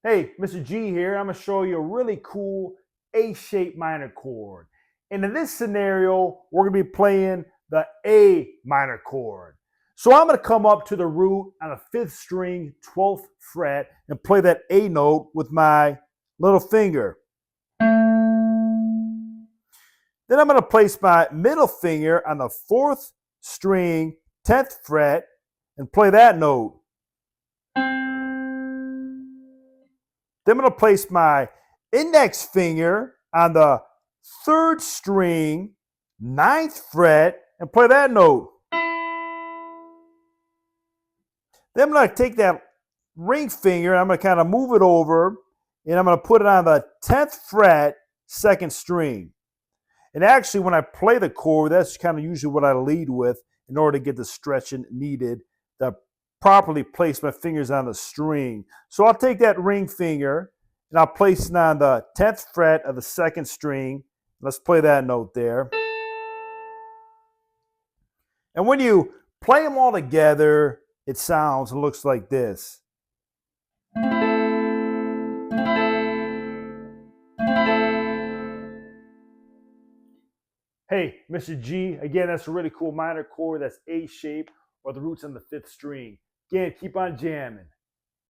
Hey, Mr. G here. I'm going to show you a really cool A-shaped minor chord. And in this scenario, we're going to be playing the A minor chord. So I'm going to come up to the root on the 5th string, 12th fret, and play that A note with my little finger. Then I'm going to place my middle finger on the 4th string, 10th fret, and play that note. Then I'm going to place my index finger on the 3rd string, 9th fret, and play that note. Then I'm going to take that ring finger and I'm going to kind of move it over and I'm going to put it on the 10th fret, 2nd string. And actually, when I play the chord, that's kind of usually what I lead with in order to get the stretching needed to properly place my fingers on the string. So I'll take that ring finger and I'll place it on the 10th fret of the 2nd string. Let's play that note there. And when you play them all together, it sounds and looks like this. Hey, Mr. G, again, that's a really cool minor chord. That's A shape or the root's on the 5th string. Again, keep on jamming.